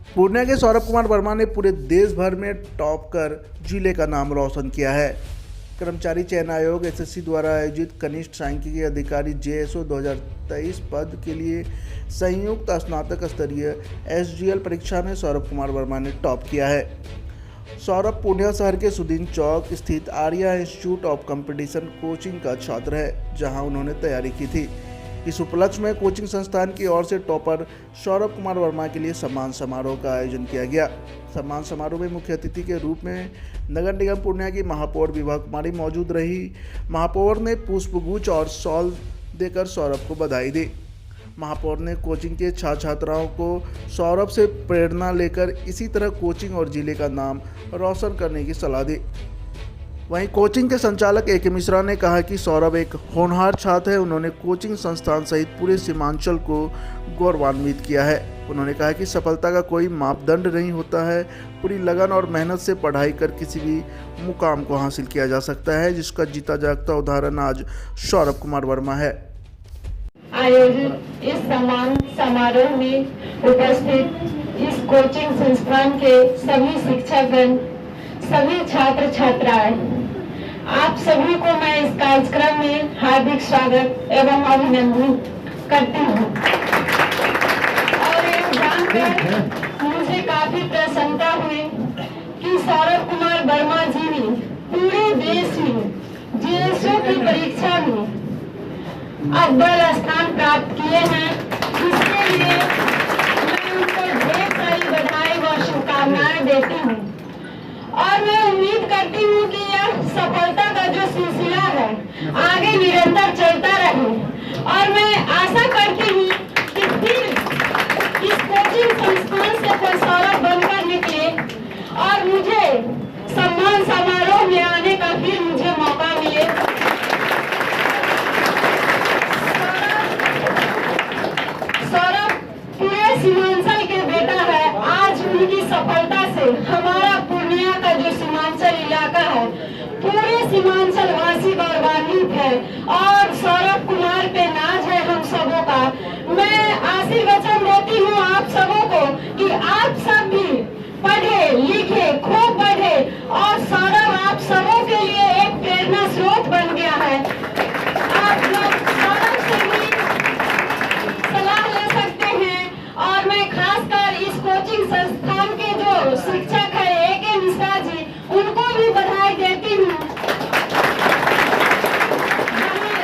पूर्णिया के सौरभ कुमार वर्मा ने पूरे देश भर में टॉप कर जिले का नाम रोशन किया है। कर्मचारी चयन आयोग एसएससी द्वारा आयोजित कनिष्ठ सांख्यिकी अधिकारी जेएसओ 2023 पद के लिए संयुक्त स्नातक स्तरीय एसजीएल परीक्षा में सौरभ कुमार वर्मा ने टॉप किया है। सौरभ पूर्णिया शहर के सुदीन चौक स्थित Arya institute of competition coaching का छात्र है, जहां उन्होंने तैयारी की थी। इस उपलक्ष्य में कोचिंग संस्थान की ओर से टॉपर सौरभ कुमार वर्मा के लिए सम्मान समारोह का आयोजन किया गया। सम्मान समारोह में मुख्य अतिथि के रूप में नगर निगम पूर्णिया की महापौर विभा कुमारी मौजूद रही। महापौर ने पुष्पगुच्छ और शॉल देकर सौरभ को बधाई दी। महापौर ने कोचिंग के छात्र छात्राओं को सौरभ से प्रेरणा लेकर इसी तरह कोचिंग और जिले का नाम रोशन करने की सलाह दी। वहीं कोचिंग के संचालक ए.के. मिश्रा ने कहा कि सौरभ एक होनहार छात्र है। उन्होंने कोचिंग संस्थान सहित पूरे सीमांचल को गौरवान्वित किया है। उन्होंने कहा कि सफलता का कोई मापदंड नहीं होता है, पूरी लगन और मेहनत से पढ़ाई कर किसी भी मुकाम को हासिल किया जा सकता है, जिसका जीता जागता उदाहरण आज सौरभ कुमार वर्मा है। आयोजित इस सम्मान समारोह में उपस्थित इस कोचिंग संस्थान के सभी शिक्षकगण, सभी छात्र छात्राएं, आप सभी को मैं इस कार्यक्रम में हार्दिक स्वागत एवं अभिनंदन करती हूँ। और ये जानकर मुझे काफी प्रसन्नता हुई कि सौरभ कुमार वर्मा जी ने पूरे देश में जेएसओ की परीक्षा में अव्वल स्थान प्राप्त किए हैं। इसके लिए मैं उनको ढेर सारी बधाई व शुभकामनाएं देती हूँ और मैं उम्मीद करती हूँ कि यह सफलता का जो सिलसिला है आगे निरंतर चलता रहे और मैं आशा करती हूँ कि फिर इस कोचिंग संस्थान से कोई सौरभ बनकर निकले और मुझे सम्मान समारोह में आने का फिर मुझे मौका मिले। सौरभ पूरे सीमांचल के बेटा है। आज उनकी सफलता से हमारा पूर्णिया का जो सीमांचल इलाका है, पूरे सीमांचल वासी गौरवान्वित है और सौरभ कुमार पे नाज है हम सबों का। मैं आशीर्वचन देती हूँ आप सबों को कि आप सब भी पढ़े लिखे, खूब पढ़े और सौरभ आप सबों के लिए एक प्रेरणा स्रोत बन गया है। आप लोग सौरभ से भी सलाह ले सकते हैं और मैं खासकर इस कोचिंग संस्थान के जो शिक्षक है ए.के. मिश्रा जी, उनको भी बधाई देती हूँ।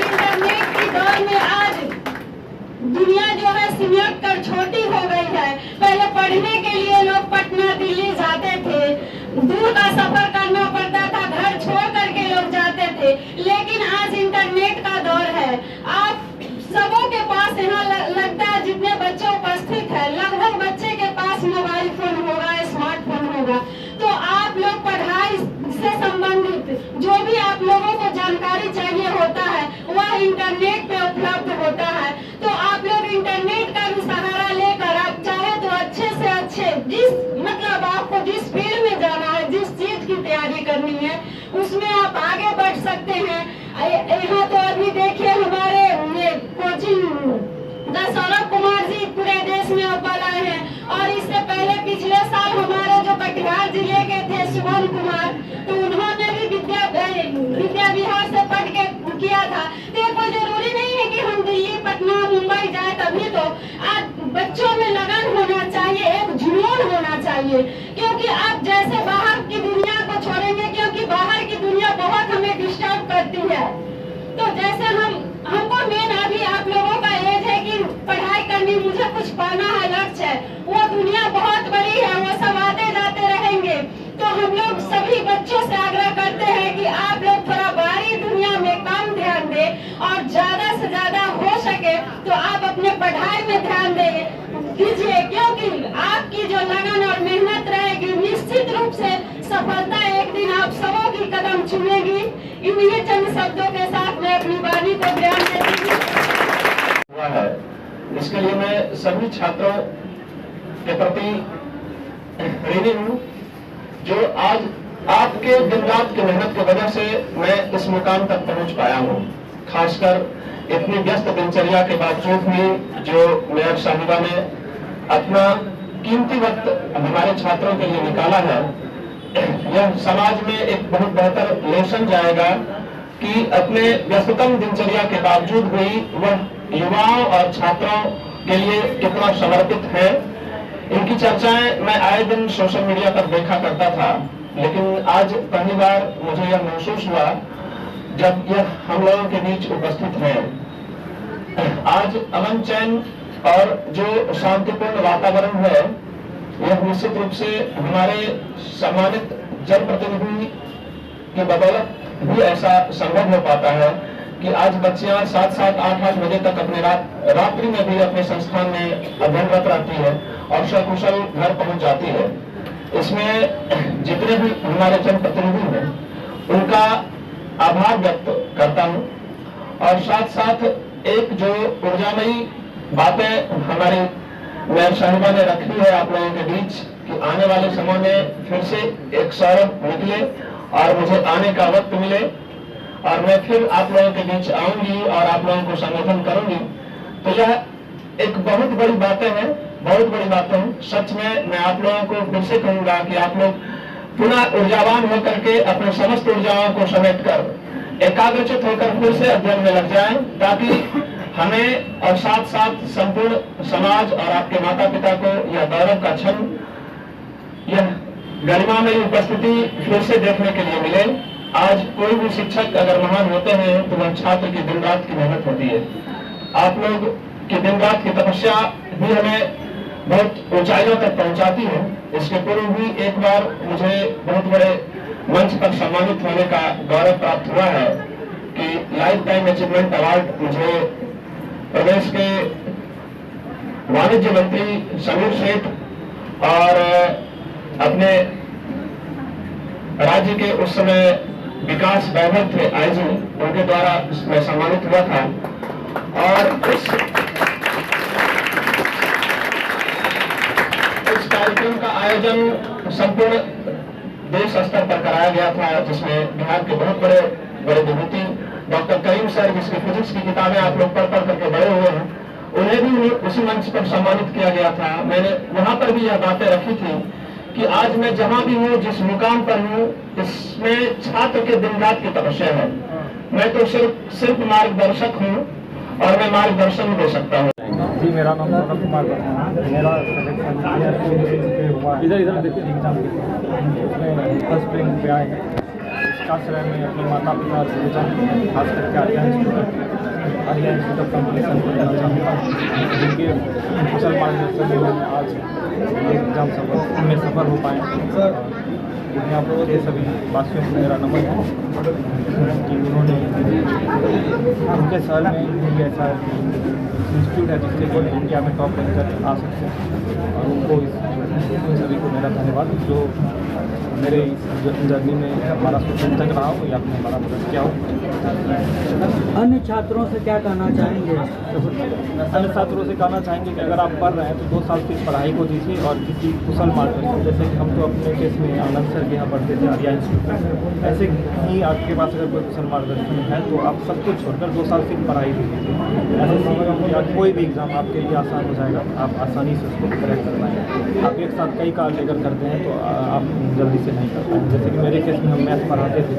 इंटरनेट की दौर में आज दुनिया जो है सिमट कर छोटी हो गई है। पहले पढ़ने के लिए लोग पटना दिल्ली जाते थे, दूर का सफर करना पड़ता था, घर छोड़ करके लोग जाते थे, लेकिन आज इंटरनेट का दौर है। आप सबों के पास यहाँ लगता है जितने बच्चे उपस्थित है, लगभग बच्चे के पास मोबाइल फोन होगा, स्मार्टफोन होगा। तो आप लोग पढ़ाई से संबंधित जो भी आप लोगों को जानकारी चाहिए होता है वह इंटरनेट पे उपलब्ध होता है। तो आप लोग इंटरनेट का भी सहारा लेकर आप चाहे तो अच्छे से अच्छे मतलब आपको जिस फील्ड में जाना है, जिस चीज की तैयारी करनी है, उसमें आप आगे बढ़ सकते हैं। यहाँ तो अभी देखिए हमारे कोचिंग सौरभ कुमार जी पूरे देश में अव्वल आए हैं और इससे पहले पिछले साल हमारे जो कटिहार जिले के थे शुभम कुमार, तो उन्होंने भी विद्या विहार से पढ़ के किया था। तो कोई जरूरी नहीं है कि हम दिल्ली, पटना, मुंबई जाए तभी तो। आज बच्चों में लगन होना चाहिए, एक जुनून होना चाहिए, क्योंकि आप जैसे बाहर की दुनिया को छोड़ेंगे, क्योंकि बाहर की दुनिया बहुत हमें डिस्टर्ब करती है। तो जैसे हमको मेन अभी आप लोगों का एज है कि पढ़ाई करनी, मुझे कुछ पाना है, लक्ष्य है, वो दुनिया बहुत बड़ी है, वो सब आते जाते रहेंगे। तो हम लोग सभी बच्चों से आग्रह करते हैं कि आप लोग थोड़ा बाहरी दुनिया में कम ध्यान दें और ज्यादा से ज्यादा हो सके तो आप अपने पढ़ाई में ध्यान दीजिए, क्योंकि आपकी जो लगन और मेहनत रहेगी निश्चित रूप से सफलता एक दिन आप सबों की कदम चुमेगी। इन्हीं चंद शब्दों के साथ मैं अपनी वाणी को बयान देती हूँ। इसके लिए मैं सभी छात्रों के प्रति ऋणी हूँ जो आज आपके दिन रात की मेहनत की वजह से मैं इस मुकाम तक पहुंच पाया हूँ। खासकर इतनी व्यस्त दिनचर्या के बावजूद भी जो मेयर साहिबा ने अपना कीमती वक्त हमारे छात्रों के लिए निकाला है, यह समाज में एक बहुत बेहतर लेसन जाएगा कि अपने व्यस्ततम दिनचर्या के बावजूद भी वह युवाओं और छात्रों के लिए कितना समर्पित है। इनकी चर्चाएं मैं आए दिन सोशल मीडिया पर देखा करता था, लेकिन आज पहली बार मुझे यह महसूस हुआ जब यह हम लोगों के बीच उपस्थित है। आज अमन चैन और जो शांतिपूर्ण वातावरण है, यह निश्चित रूप से हमारे सम्मानित जनप्रतिनिधि की बदौलत भी ऐसा संभव हो पाता है कि आज बच्चियां 7-7, 8-8 बजे तक अपने रात्रि में भी अपने संस्थान में अध्ययनरत रहती है और सकुशल घर पहुंच जाती है। इसमें जितने भी हमारे जनप्रतिनिधि हैं उनका आभार व्यक्त करता हूं और साथ साथ एक जो ऊर्जामयी बातें हमारी मेयर साहिबा ने रखी है आप लोगों के बीच कि आने वाले समय में फिर से एक सौरभ निकले और मुझे आने का वक्त मिले और मैं फिर आप लोगों के बीच आऊंगी और आप लोगों को संबोधन करूंगी, तो यह एक बहुत बड़ी बातें हैं, बहुत बड़ी बातें हैं। सच में मैं आप लोगों को फिर से कहूंगा कि आप लोग पुनः ऊर्जावान होकर के अपने समस्त ऊर्जाओं को समेटकर एकाग्रचित होकर फिर से अध्ययन में लग जाएं, ताकि हमें और साथ साथ संपूर्ण समाज और आपके माता पिता को यह गौरव का क्षण, यह गरिमामयी उपस्थिति फिर से देखने के लिए मिले। आज कोई भी शिक्षक अगर महान होते हैं तो वह छात्र की दिन रात की मेहनत होती है। आप लोग की दिन रात की तपस्या भी हमें बहुत ऊंचाइयों तक पहुंचाती है। इसके पूर्व भी एक बार मुझे बहुत बड़े मंच पर सम्मानित होने का गौरव प्राप्त हुआ है कि लाइफ टाइम अचीवमेंट अवार्ड मुझे प्रदेश के वाणिज्य मंत्री समीर सेठ और अपने राज्य के उस समय विकास वैभव थे आईजी, उनके द्वारा मैं सम्मानित हुआ था। और इस कार्यक्रम का आयोजन संपूर्ण देश स्तर पर कराया गया था, जिसमें बिहार के बहुत बड़े बड़े विभूति डॉक्टर करीम सर, जिसकी फिजिक्स की किताबें आप लोग पढ़ पढ़ करके बड़े हुए हैं, उन्हें भी उसी मंच पर सम्मानित किया गया था। मैंने वहां पर भी यह बातें रखी थी कि आज मैं जहां भी हूँ, जिस मुकाम पर हूँ, इसमें छात्र के दिन रात की तपस्या है। मैं तो सिर्फ मार्गदर्शक हूँ और मैं मार्गदर्शन दे सकता हूँ। जी, मेरा नाम सौरभ कुमार है। मेरा सिलेक्शन इधर देखिए एग्जाम उसमें फर्स्ट रैंक पे आए हैं। इस आश्रय में अपने माता पिता खास करके आर्या इंस्टीट्यूट ऑफ कम्पिटिशन को देना चाहूँगा, जिनके कुशल मार्गदर्शन में आज एग्जाम में सफल हो पाए। यहाँ पर ये सभी वासियों को मेरा नमन है कि उन्होंने उनके शहर में एक ऐसा इंस्टीट्यूट है जिससे वो इंडिया में टॉप रैंक कर आ सकते हैं, और उनको इन सभी को मेरा धन्यवाद। जो मेरे इस जर्नी में हमारा सुख तक रहा हो या अपने हमारा मदद किया हो। अन्य छात्रों से क्या कहना चाहेंगे? अन्य छात्रों से कहना चाहेंगे कि अगर आप पढ़ रहे हैं तो 2 साल की पढ़ाई को दीजिए और किसी कुशल मार्गदर्शन, जैसे कि हम तो अपने केस में आनंद सर के यहाँ पढ़ते थे आर्या इंस्टीट्यूट में, ऐसे ही आपके पास अगर कोई कुशल मार्गदर्शन है तो आप सब कुछ छोड़कर 2 साल की पढ़ाई दीजिए। ऐसे समय या कोई भी एग्ज़ाम आपके लिए आसान हो जाएगा, आप आसानी से उसको करेक्ट कर पाएंगे। आप एक साथ कई कार्य लेकर करते हैं तो आप जल्दी से नहीं कर पाएंगे। जैसे कि मेरे केस में हम मैथ पढ़ाते थे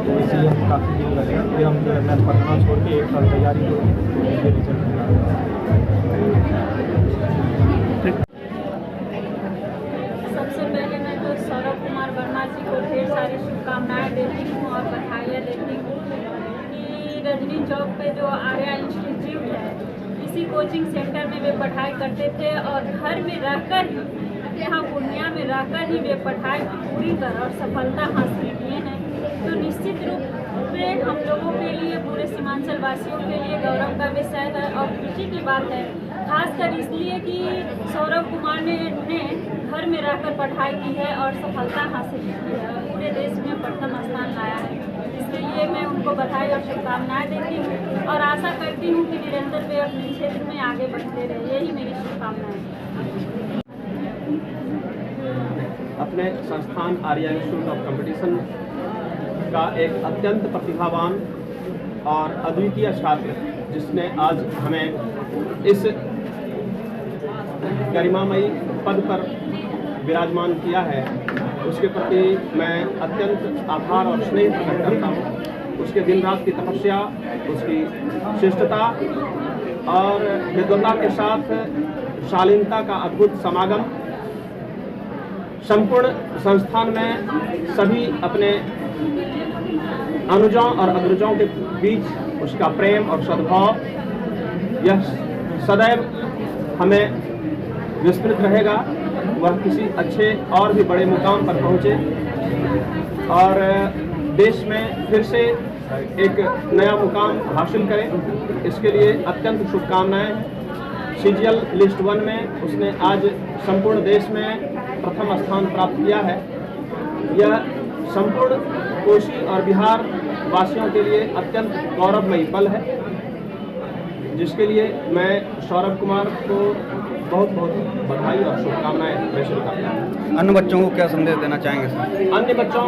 तो इसलिए हम काफ़ी दिन लगे, फिर हम मैथ पढ़ना छोड़ के 1 साल तैयारी की तो ये रिजल्ट मिला। सबसे पहले मैं तो सौरभ कुमार वर्मा जी को ढेर सारी शुभकामनाएं देती हूँ और बधाइयाँ देती हूँ कि रजनी चौक पे जो आर्या इंस्टीट्यूट है, इसी कोचिंग सेंटर में वे पढ़ाई करते थे और घर में रहकर ही, यहाँ पूर्णिया में रहकर ही वे पढ़ाई पूरी कर और सफलता हासिल किए हैं। तो निश्चित रूप में हम लोगों के लिए, पूरे सीमांचल वासियों के लिए गौरव का विषय है और खुशी की बात है, खासकर इसलिए कि सौरभ कुमार ने घर में रहकर पढ़ाई की है और सफलता हासिल की है और पूरे देश में प्रथम स्थान लाया है। इसके लिए मैं उनको बधाई और शुभकामनाएं देती हूँ और आशा करती हूँ कि निरंतर वे अपने क्षेत्र में आगे बढ़ते रहे। यही मेरी शुभकामनाएं हैं। अपने संस्थान आर्या इंस्टीट्यूट ऑफ कम्पिटिशन का एक अत्यंत प्रतिभावान और अद्वितीय छात्र, जिसने आज हमें इस गरिमामयी पद पर विराजमान किया है उसके प्रति मैं अत्यंत आभार और स्नेह प्रकट करता हूँ। उसके दिन रात की तपस्या, उसकी शिष्टता और विद्वता के साथ शालीनता का अद्भुत समागम संपूर्ण संस्थान में सभी अपने अनुजों और अग्रजों के बीच उसका प्रेम और सद्भाव यह सदैव हमें विस्मृत रहेगा। वह किसी अच्छे और भी बड़े मुकाम पर पहुँचे और देश में फिर से एक नया मुकाम हासिल करें, इसके लिए अत्यंत शुभकामनाएं। सीजीएल लिस्ट 1 में उसने आज संपूर्ण देश में प्रथम स्थान प्राप्त किया है। यह संपूर्ण कोसी और बिहार वासियों के लिए अत्यंत गौरवमयी पल है, जिसके लिए मैं सौरभ कुमार को बहुत बहुत बधाई और शुभकामनाएं प्रेषित करता हूँ। अन्य बच्चों को क्या संदेश देना चाहेंगे सर? अन्य बच्चों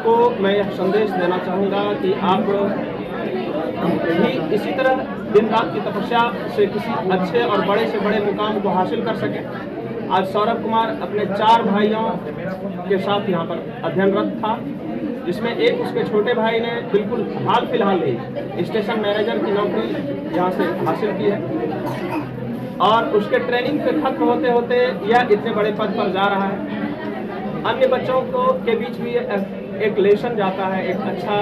को मैं यह संदेश देना चाहूँगा कि आप भी इसी तरह दिन रात की तपस्या से किसी अच्छे और बड़े से बड़े मुकाम को हासिल कर सकें। आज सौरभ कुमार अपने 4 भाइयों के साथ यहाँ पर अध्ययनरत था, जिसमें एक उसके छोटे भाई ने बिल्कुल हाल फिलहाल ही स्टेशन मैनेजर की नौकरी यहाँ से हासिल की है और उसके ट्रेनिंग पे खत्म होते होते यह इतने बड़े पद पर जा रहा है। अन्य बच्चों को के बीच भी एक लेसन जाता है, एक अच्छा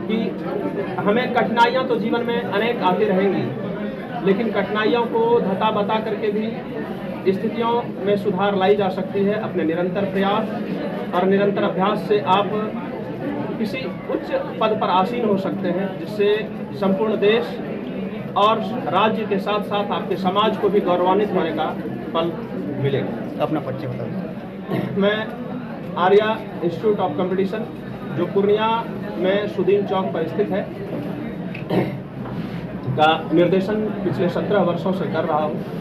कि हमें कठिनाइयाँ तो जीवन में अनेक आती रहेंगी, लेकिन कठिनाइयों को धता बता करके भी स्थितियों में सुधार लाई जा सकती है। अपने निरंतर प्रयास और निरंतर अभ्यास से आप किसी उच्च पद पर आसीन हो सकते हैं, जिससे संपूर्ण देश और राज्य के साथ साथ आपके समाज को भी गौरवान्वित होने का पल मिलेगा। अपना परिचय बताओ। मैं आर्या इंस्टीट्यूट ऑफ कंपटीशन, जो पूर्णिया में सुदीन चौक पर स्थित है, का निर्देशन पिछले 17 वर्षों से कर रहा हूँ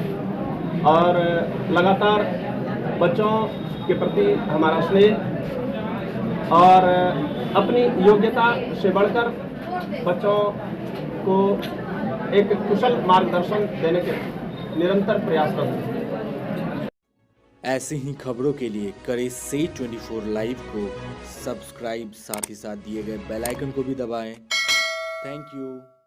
और लगातार बच्चों के प्रति हमारा स्नेह और अपनी योग्यता से बढ़कर बच्चों को एक कुशल मार्गदर्शन देने के निरंतर प्रयासरत हैं। ऐसे ही खबरों के लिए करें से 24 लाइव को सब्सक्राइब, साथ ही साथ दिए गए बेल आइकन को भी दबाएं। Thank you.